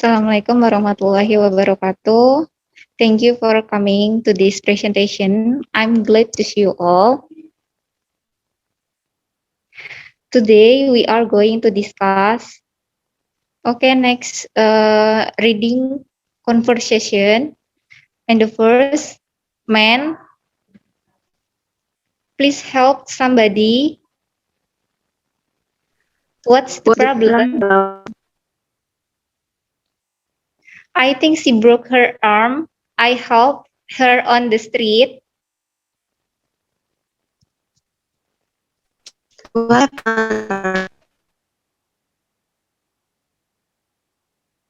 Assalamualaikum warahmatullahi wabarakatuh. Thank you for coming to this presentation. I'm glad to see you all. Today we are going to discuss, okay, next reading conversation. And the first, man, please help somebody. What's the problem? I think she broke her arm. I helped her on the street. What happened?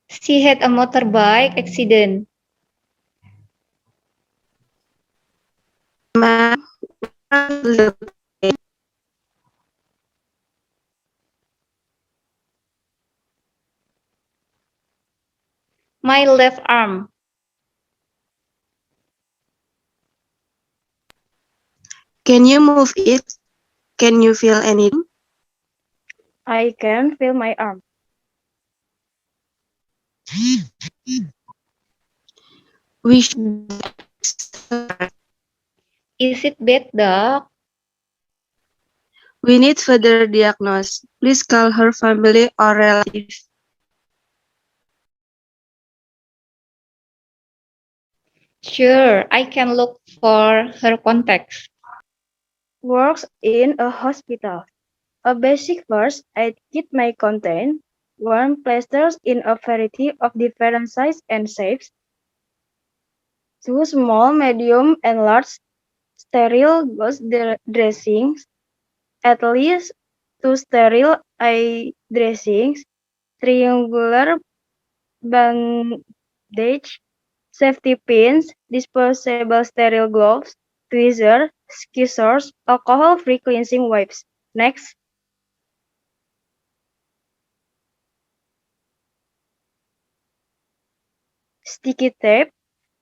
She had a motorbike accident. Ma'am, My left arm. can you move it? Can you feel anything? I can feel my arm. We should start. Is it bad, Doc? We need further diagnosis. Please call her family or relative. Sure, I can look for her contacts. Works in a hospital. A basic first aid kit may contain warm plasters in a variety of different sizes and shapes, two small, medium, and large sterile gauze dressings, at least two sterile eye dressings, triangular bandage, safety pins, disposable sterile gloves, tweezers, scissors, alcohol-free cleansing wipes. Next, sticky tape,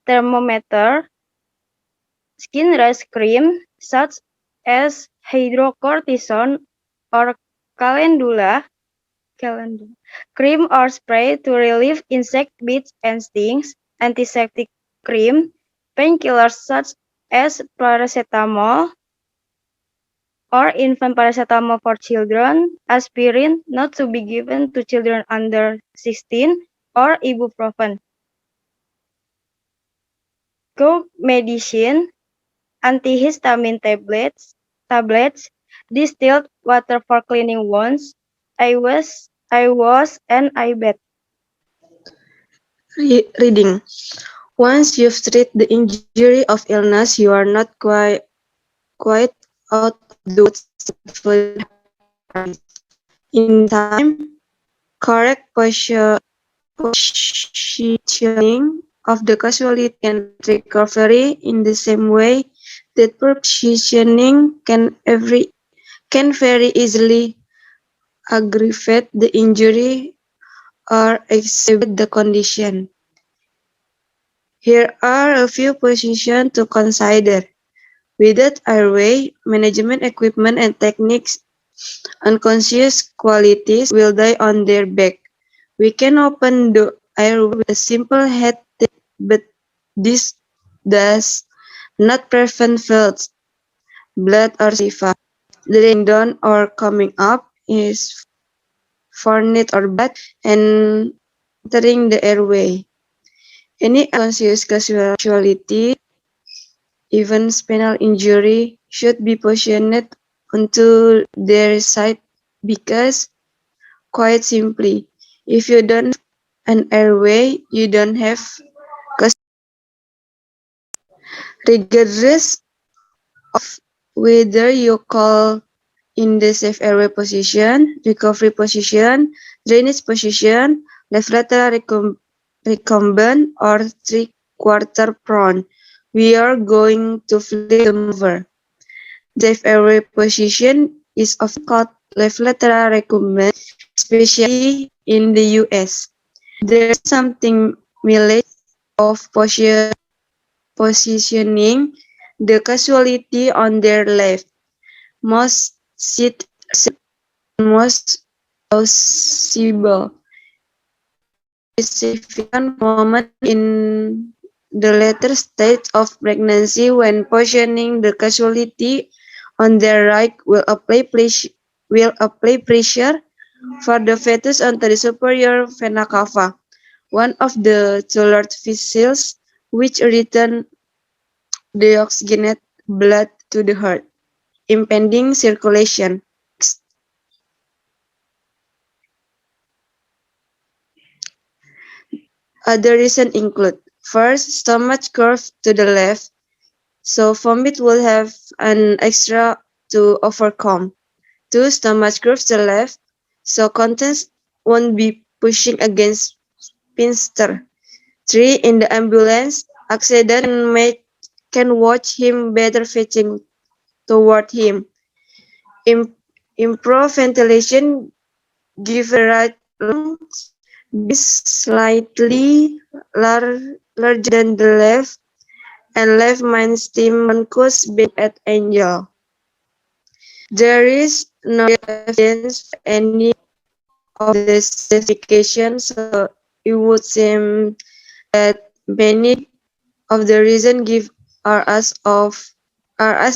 thermometer, skin rash cream such as hydrocortisone or calendula, cream or spray to relieve insect bites and stings, antiseptic cream, painkillers such as paracetamol or infant paracetamol for children, aspirin not to be given to children under 16, or ibuprofen. Cough medicine, antihistamine tablets, distilled water for cleaning wounds, eye wash, and eye bath. Reading. Once you've treated the injury of illness, you are not quite out of the woods for in time. Correct positioning of the casualty and recovery in the same way that poor positioning can very easily aggravate the injury or exacerbate the condition. Here are a few positions to consider. Without airway management equipment and techniques, unconscious qualities will die on their back. We can open the airway with a simple head tape, but this does not prevent felt blood or saliva draining down or coming up is foreign or bad and entering the airway. Any unconscious casualty, even spinal injury, should be positioned onto their side because, quite simply, if you don't have an airway, you don't have regardless of whether you call in the safe airway position, recovery position, drainage position, left lateral recumbent, or three-quarter prone. We are going to flip them over. The safe airway position is often called left lateral recumbent, especially in the US. There's something mileage of positioning the casualty on their left. Most sit most plausible significant moment in the later stage of pregnancy when positioning the causality on their right will apply pressure for the fetus onto the superior vena cava, one of the two large vessels which return deoxygenated blood to the heart, impeding circulation. Other reasons include: first, stomach curve to the left, so vomit will have an extra to overcome. Two, stomach curve to the left, so contents won't be pushing against sphincter. Three, in the ambulance, accident can watch him better fetching toward him. Improve ventilation, give the right lungs be slightly larger than the left, and left main stem bronchus being at angle. There is no evidence for any of the specification, so it would seem that many of the reasons given are as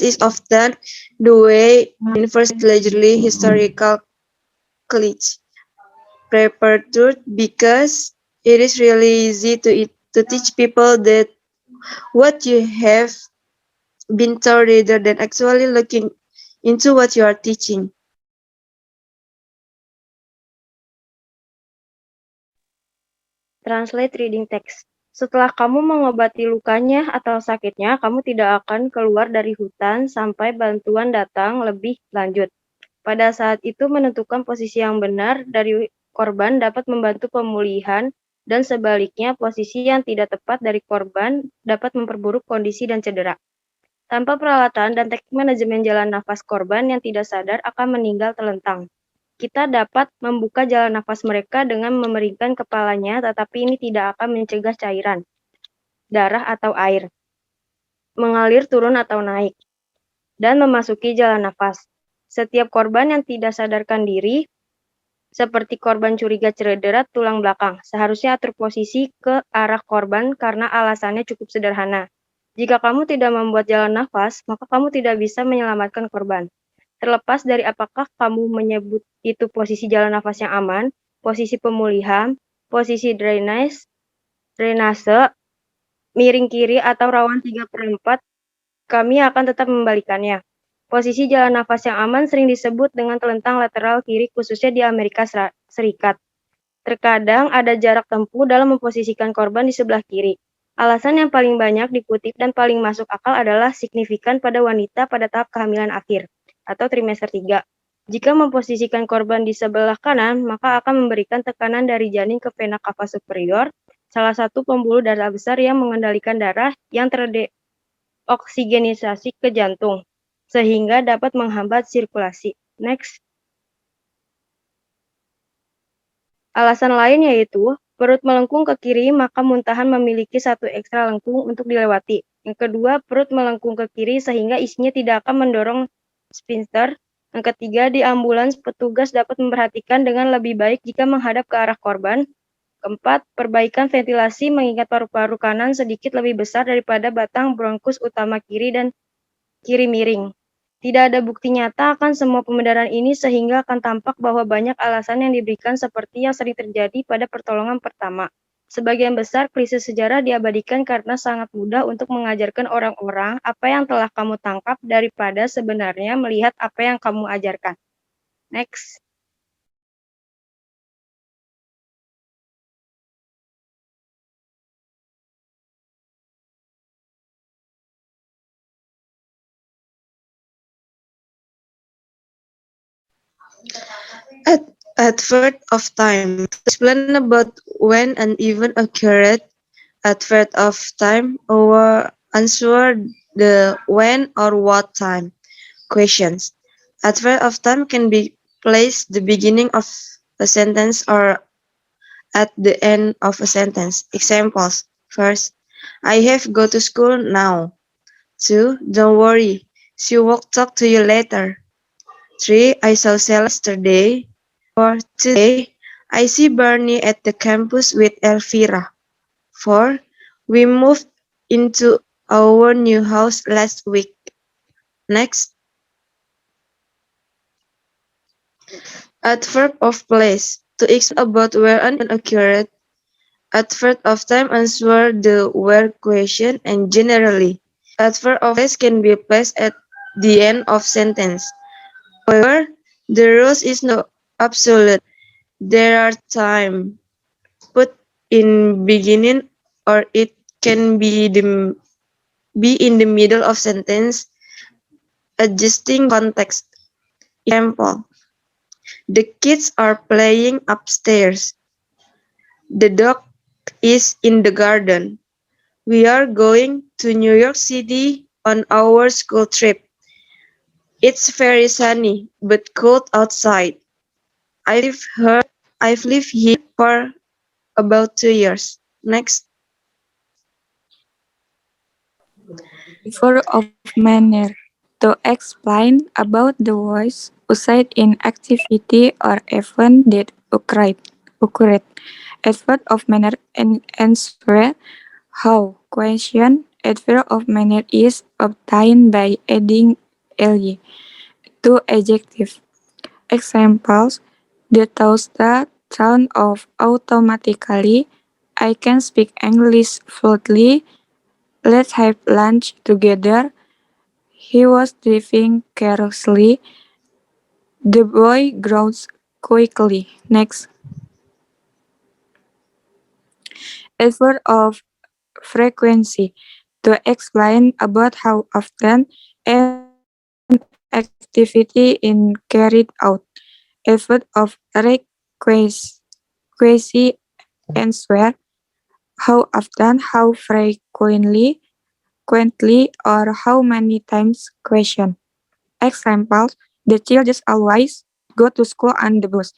is often the way university allegedly historical college prepared truth, because it is really easy to teach people that what you have been taught rather than actually looking into what you are teaching. Translate reading text. Setelah kamu mengobati lukanya atau sakitnya, kamu tidak akan keluar dari hutan sampai bantuan datang lebih lanjut. Pada saat itu, menentukan posisi yang benar dari korban dapat membantu pemulihan, dan sebaliknya, posisi yang tidak tepat dari korban dapat memperburuk kondisi dan cedera. Tanpa peralatan dan teknik manajemen jalan nafas, korban yang tidak sadar akan meninggal terlentang. Kita dapat membuka jalan nafas mereka dengan memeringkan kepalanya, tetapi ini tidak akan mencegah cairan, darah atau air mengalir turun atau naik, dan memasuki jalan nafas. Setiap korban yang tidak sadarkan diri, seperti korban curiga cedera tulang belakang, seharusnya atur posisi ke arah korban karena alasannya cukup sederhana. Jika kamu tidak membuat jalan nafas, maka kamu tidak bisa menyelamatkan korban. Terlepas dari apakah kamu menyebut itu posisi jalan nafas yang aman, posisi pemulihan, posisi drainase, miring kiri, atau rawan 3/4, kami akan tetap membalikannya. Posisi jalan nafas yang aman sering disebut dengan telentang lateral kiri, khususnya di Amerika Serikat. Terkadang ada jarak tempuh dalam memposisikan korban di sebelah kiri. Alasan yang paling banyak dikutip dan paling masuk akal adalah signifikan pada wanita pada tahap kehamilan akhir, atau trimester 3. Jika memposisikan korban di sebelah kanan, maka akan memberikan tekanan dari janin ke vena cava superior, salah satu pembuluh darah besar yang mengendalikan darah yang terdeoksigenisasi ke jantung, sehingga dapat menghambat sirkulasi. Next. Alasan lain yaitu, perut melengkung ke kiri, maka muntahan memiliki satu ekstra lengkung untuk dilewati. Yang kedua, perut melengkung ke kiri sehingga isinya tidak akan mendorong sphincter. Yang ketiga, di ambulans petugas dapat memperhatikan dengan lebih baik jika menghadap ke arah korban. Keempat, perbaikan ventilasi mengingat paru-paru kanan sedikit lebih besar daripada batang bronkus utama kiri dan kiri miring. Tidak ada bukti nyata akan semua pembenaran ini sehingga akan tampak bahwa banyak alasan yang diberikan seperti yang sering terjadi pada pertolongan pertama. Sebagian besar klise sejarah diabadikan karena sangat mudah untuk mengajarkan orang-orang apa yang telah kamu tangkap daripada sebenarnya melihat apa yang kamu ajarkan. Next. Advert of time. To explain about when an event occurred, advert of time or answer the when or what time questions. Advert of time can be placed the beginning of a sentence or at the end of a sentence. Examples. First, I have go to school now. 2, don't worry, she will talk to you later. 3, I saw Sally yesterday. 4, today, I see Barney at the campus with Elvira. 4. We moved into our new house last week. Next. Adverb of place. To explain about where an accurate. Adverb of time answer the where question and generally. Adverb of place can be placed at the end of sentence. However, the rule is not absolute. There are times put in beginning or it can be in the middle of sentence, adjusting context. Example: the kids are playing upstairs. The dog is in the garden. We are going to New York City on our school trip. It's very sunny but cold outside. I've lived here for about 2 years. Next. Figure of manner. To explain about the voice used in activity or event that occurred. Adverb of manner and answer how. Question. Adverb of manner is obtained by adding ly to adjective. Examples. The toaster turned off automatically. I can speak English fluently. Let's have lunch together. He was driving carelessly. The boy grows quickly. Next. Adverb of frequency. To explain about how often an activity is carried out. Adverb of frequency answer how often, how frequently, or how many times question. Examples: the child just always go to school on the bus.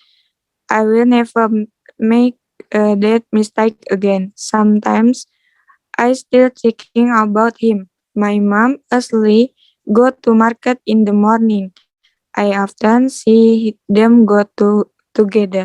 I will never make that mistake again. Sometimes I still thinking about him. My mom usually go to market in the morning. I often see them go together.